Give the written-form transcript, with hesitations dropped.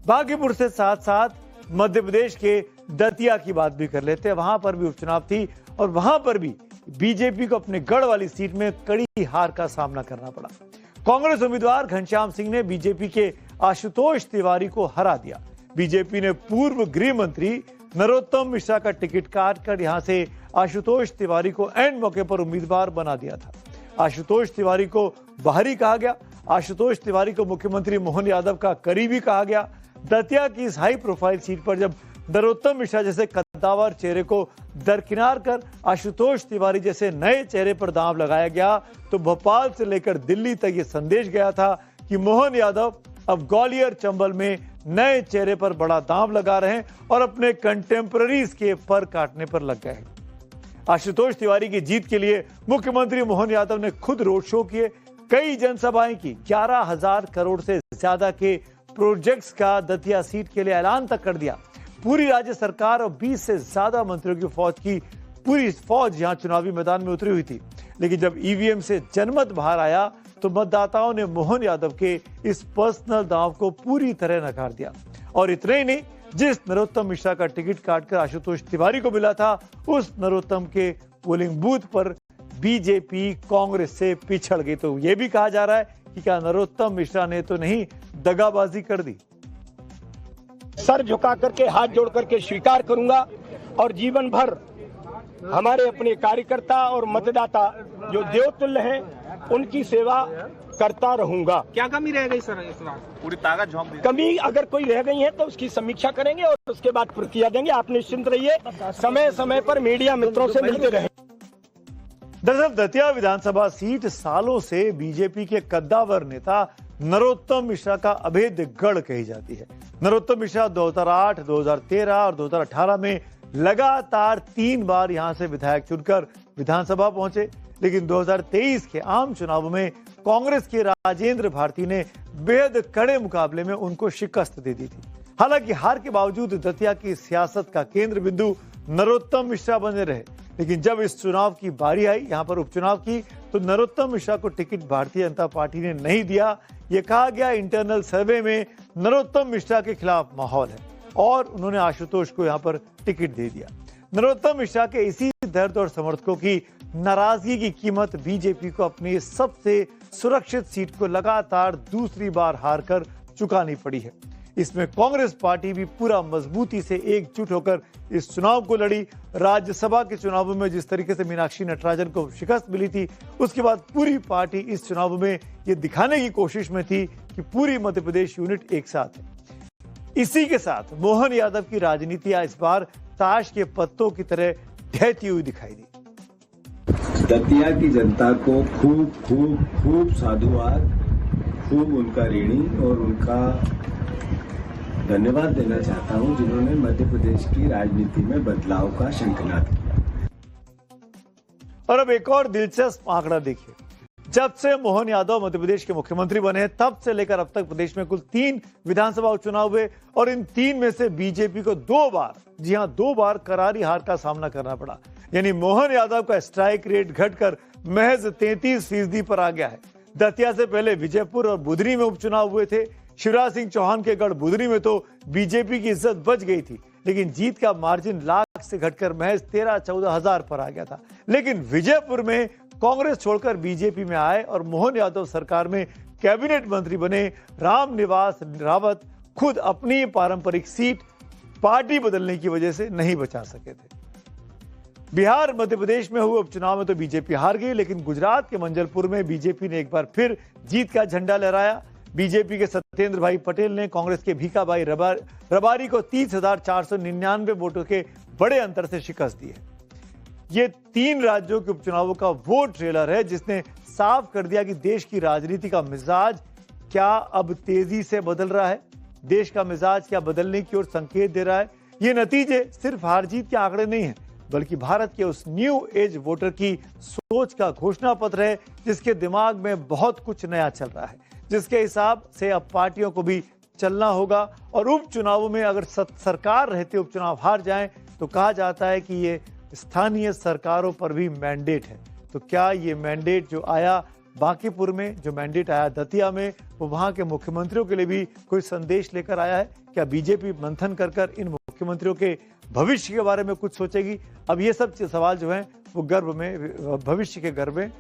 बांकीपुर से साथ साथ मध्य प्रदेश के दतिया की बात भी कर लेते हैं। वहां पर भी उपचुनाव थी और वहां पर भी बीजेपी को अपने गढ़ वाली सीट में कड़ी हार का सामना करना पड़ा। कांग्रेस उम्मीदवार घनश्याम सिंह ने बीजेपी के आशुतोष तिवारी को हरा दिया। बीजेपी ने पूर्व गृह मंत्री नरोत्तम मिश्रा का टिकट काटकर यहां से आशुतोष तिवारी को एंड मौके पर उम्मीदवार बना दिया था। आशुतोष तिवारी को बाहरी कहा गया। आशुतोष तिवारी को मुख्यमंत्री मोहन यादव का करीबी कहा गया। दतिया की इस हाई प्रोफाइल सीट पर जब नरोत्तम मिश्रा जैसे कद्दावर चेहरे को दरकिनार कर आशुतोष तिवारी जैसे नए चेहरे पर दांव लगाया गया तो भोपाल से लेकर दिल्ली तक ये संदेश गया था कि मोहन यादव अब ग्वालियर चंबल में नए चेहरे पर बड़ा दांव लगा रहे हैं और अपने कंटेम्पररीज के पर काटने पर लग गए हैं। आशुतोष तिवारी की जीत के लिए मुख्यमंत्री मोहन यादव ने खुद रोड शो किए, कई जनसभाएं की, 11,000 करोड़ से ज्यादा के प्रोजेक्ट्स का दतिया सीट के लिए ऐलान तक कर दिया। पूरी राज्य सरकार और 20 से ज्यादा मंत्रियों की पूरी फौज यहां चुनावी मैदान में उतरी हुई थी। लेकिन जब ईवीएम से जनमत बाहर आया तो मतदाताओं ने मोहन यादव के इस पर्सनल दांव को पूरी तरह नकार दिया। और इतना ही नहीं, जिस नरोत्तम मिश्रा का टिकट काटकर आशुतोष तिवारी को मिला था, उस नरोत्तम के पोलिंग बूथ पर बीजेपी कांग्रेस से पिछड़ गई। तो यह भी कहा जा रहा है कि क्या नरोत्तम मिश्रा ने तो नहीं दगाबाजी कर दी। सर झुका करके हाथ जोड़ करके स्वीकार करूंगा और जीवन भर हमारे अपने कार्यकर्ता और मतदाता जो देवतुल्य हैं उनकी सेवा करता रहूंगा। क्या कमी रह गई सर इस बार? पूरी ताकत झोंक दी। कमी अगर कोई रह गई है तो उसकी समीक्षा करेंगे और उसके बाद प्रतिक्रिया देंगे। आप निश्चिंत रहिए, समय समय पर मीडिया मित्रों से मिलते रहे। दरअसल दतिया विधानसभा सीट सालों से बीजेपी के कद्दावर नेता नरोत्तम मिश्रा का अभेद्य गढ़ कही जाती है। नरोत्तम मिश्रा 2008, 2013 और 2018 में लगातार 3 बार यहां से विधायक चुनकर विधानसभा पहुंचे। लेकिन 2023 के आम चुनावों में कांग्रेस के राजेंद्र भारती ने बेहद कड़े मुकाबले में उनको शिकस्त दे दी थी। हालांकि हार के बावजूद दतिया की सियासत का केंद्र बिंदु नरोत्तम मिश्रा बने रहे। लेकिन जब इस चुनाव की बारी आई, यहां पर उपचुनाव की, तो नरोत्तम मिश्रा को टिकट भारतीय जनता पार्टी ने नहीं दिया। यह कहा गया इंटरनल सर्वे में नरोत्तम मिश्रा के खिलाफ माहौल है और उन्होंने आशुतोष को यहां पर टिकट दे दिया। नरोत्तम मिश्रा के इसी दर्द और समर्थकों की नाराजगी की कीमत बीजेपी को अपनी सबसे सुरक्षित सीट को लगातार दूसरी बार हार कर चुकानी पड़ी है। इसमें कांग्रेस पार्टी भी पूरा मजबूती से एकजुट होकर इस चुनाव को लड़ी। राज्यसभा के चुनावों में जिस तरीके से मीनाक्षी नटराजन को शिकस्त मिली थी, उसके बाद पूरी पार्टी इस चुनाव में ये दिखाने की कोशिश में थी कि पूरी मध्य प्रदेश यूनिट एक साथ है। इसी के साथ मोहन यादव की राजनीति इस बार ताश के पत्तों की तरह ढहती हुई दिखाई दी। दतिया की जनता को खूब खूब खूब साधुवाद, खूब उनका ऋणी और उनका धन्यवाद देना चाहता हूं, जिन्होंने मध्य प्रदेश की राजनीति में बदलाव का शंखनाद किया। और अब एक और दिलचस्प आंकड़ा देखिए। जब से मोहन यादव मध्य प्रदेश के मुख्यमंत्री बने, तब से लेकर अब तक प्रदेश में कुल 3 विधानसभा उपचुनाव हुए और इन 3 में से बीजेपी को 2 बार, जी हां 2 बार करारी हार का सामना करना पड़ा। यानी मोहन यादव का स्ट्राइक रेट घटकर महज 33% पर आ गया है। दतिया से पहले विजयपुर और बुधनी में उपचुनाव हुए थे। शिवराज सिंह चौहान के गढ़ बुधनी में तो बीजेपी की इज्जत बच गई थी, लेकिन जीत का मार्जिन लाख से घटकर महज 13-14 हजार पर आ गया था। लेकिन विजयपुर में कांग्रेस छोड़कर बीजेपी में आए और मोहन यादव सरकार में कैबिनेट मंत्री बने रामनिवास रावत खुद अपनी पारंपरिक सीट पार्टी बदलने की वजह से नहीं बचा सके थे। बिहार मध्य प्रदेश में हुए उपचुनाव में तो बीजेपी हार गई, लेकिन गुजरात के मंजलपुर में बीजेपी ने एक बार फिर जीत का झंडा लहराया। बीजेपी के सत्येंद्र भाई पटेल ने कांग्रेस के भीखा भाई रबारी को 30,499 वोटों के बड़े अंतर से शिकस्त दी है। ये 3 राज्यों के उपचुनावों का वो ट्रेलर है जिसने साफ कर दिया कि देश की राजनीति का मिजाज क्या अब तेजी से बदल रहा है। देश का मिजाज क्या बदलने की ओर संकेत दे रहा है। ये नतीजे सिर्फ हार जीत के आंकड़े नहीं है, बल्कि भारत के उस न्यू एज वोटर की सोच का घोषणा पत्र है जिसके दिमाग में बहुत कुछ नया चल रहा है, जिसके हिसाब से अब पार्टियों को भी चलना होगा। और उपचुनावों में अगर सरकार रहते उपचुनाव हार जाएं तो कहा जाता है कि ये स्थानीय सरकारों पर भी मैंडेट है। तो क्या ये मैंडेट जो आया बांकीपुर में जो मैंडेट आया दतिया में, वो वहां के मुख्यमंत्रियों के लिए भी कोई संदेश लेकर आया है? क्या बीजेपी मंथन कर कर इन मुख्यमंत्रियों के भविष्य के बारे में कुछ सोचेगी? अब ये सब सवाल जो है वो गर्भ में, भविष्य के गर्भ में